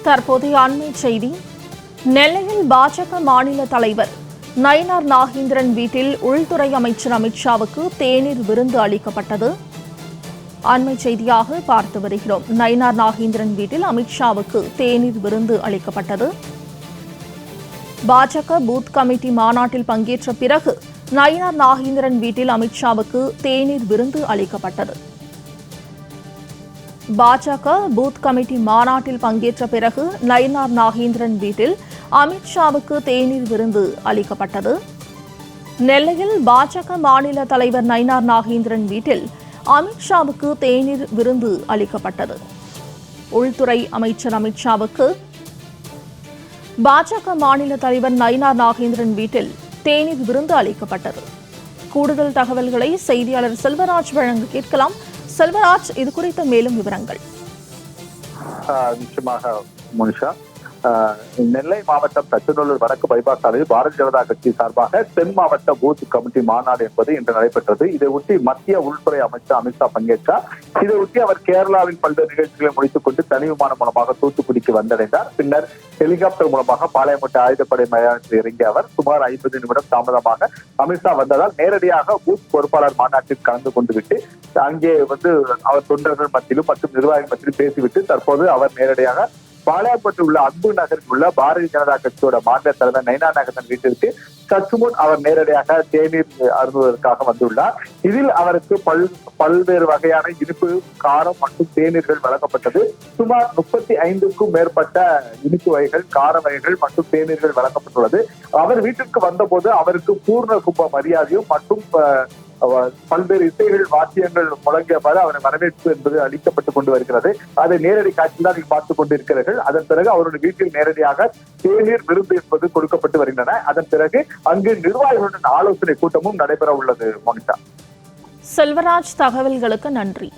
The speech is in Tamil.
தற்போதைய அண்மை செய்தி. நெல்லையில் பாஜக மாநில தலைவர் நயினார் நாகேந்திரன் வீட்டில் உள்துறை அமைச்சர் அமித்ஷாவுக்கு தேநீர் விருந்து அளிக்கப்பட்டது. அண்மை செய்தியாக பார்த்து வருகிறோம். நயினார் நாகேந்திரன் வீட்டில் அமித்ஷாவுக்கு தேநீர் விருந்து அளிக்கப்பட்டது. பாஜக பூத் கமிட்டி மாநாட்டில் பங்கேற்ற பிறகு நயினார் நாகேந்திரன் வீட்டில் அமித்ஷாவுக்கு தேநீர் விருந்து அளிக்கப்பட்டது. பாஜக பூத் கமிட்டி மாநாட்டில் பங்கேற்ற பிறகு நயினார் நாகேந்திரன் வீட்டில் அமித்ஷாவுக்கு தேநீர் விருந்து அளிக்கப்பட்டது. நெல்லையில் பாஜக மாநில தலைவர் நயினார் நாகேந்திரன் வீட்டில் அமித்ஷாவுக்கு தேநீர் விருந்து அளிக்கப்பட்டது. உள்துறை அமைச்சர் அமித்ஷாவுக்கு பாஜக மாநில தலைவர் நயினார் நாகேந்திரன் வீட்டில் தேநீர் விருந்து அளிக்கப்பட்டது. கூடுதல் தகவல்களை செய்தியாளர் செல்வராஜ் வழங்க கேட்கலாம். செல்வராஜ், இது குறித்த மேலும் விவரங்கள். நிச்சயமாக மோனிஷா, நெல்லை மாவட்டம் தச்சநல்லூர் வடக்கு பைபாஸ் சாலையில் பாரதிய ஜனதா கட்சி சார்பாக தென் மாவட்ட பூத் கமிட்டி மாநாடு என்பது இன்று நடைபெற்றது. இதை ஒட்டி மத்திய உள்துறை அமைச்சர் அமித்ஷா பங்கேற்றார். இதை ஒட்டி அவர் கேரளாவின் பல்வேறு நிகழ்ச்சிகளை முடித்துக் கொண்டு தனி விமானம் மூலமாக தூத்துக்குடிக்கு வந்தடைந்தார். பின்னர் ஹெலிகாப்டர் மூலமாக பாளையங்கோட்டை ஆயுதப்படை மைதானத்தில் இறங்கிய அவர் சுமார் 50 நிமிடம் தாமதமாக அமித்ஷா வந்ததால் நேரடியாக பூத் பொறுப்பாளர் மாநாட்டில் கலந்து கொண்டு விட்டு அங்கே அவர் தொண்டர்கள் மத்தியிலும் மற்றும் நிர்வாகிகள் மத்தியிலும் பேசிவிட்டு தற்போது அவர் நேரடியாக பாளையப்பட்டு உள்ள அன்பு நகரில் உள்ள பாரதிய ஜனதா கட்சியோட மாநில தலைவர் நயினார் நாகேந்திரன் வீட்டிற்கு சற்று முன் அவர் நேரடியாக தேநீர் அருந்துவதற்காக வந்துள்ளார். இதில் அவருக்கு பல்வேறு வகையான இனிப்பு, காரம் மற்றும் தேநீர்கள் வழங்கப்பட்டது. சுமார் 35க்கும் மேற்பட்ட இனிப்பு வகைகள், கார வகைகள் மற்றும் தேநீர்கள் வழங்கப்பட்டுள்ளது. அவர் வீட்டிற்கு வந்தபோது அவருக்கு பூர்ண கும்ப மரியாதையும் மற்றும் பல்வேறு இசைகள், வாத்தியங்கள் முழங்கியவாறு அவரை வரவேற்பு என்பது அளிக்கப்பட்டுக் கொண்டு வருகிறது. அதை நேரடி காட்சி தான் நீங்கள் பார்த்துக் கொண்டிருக்கிறீர்கள். அதன் பிறகு அவருடைய வீட்டில் நேரடியாக தேநீர் விருந்து என்பது கொடுக்கப்பட்டு வருகின்றன. அதன் பிறகு அங்கு நிர்வாகிகளுடன் ஆலோசனை கூட்டமும் நடைபெற உள்ளது. மோனிஷா, செல்வராஜ், தகவல்களுக்கு நன்றி.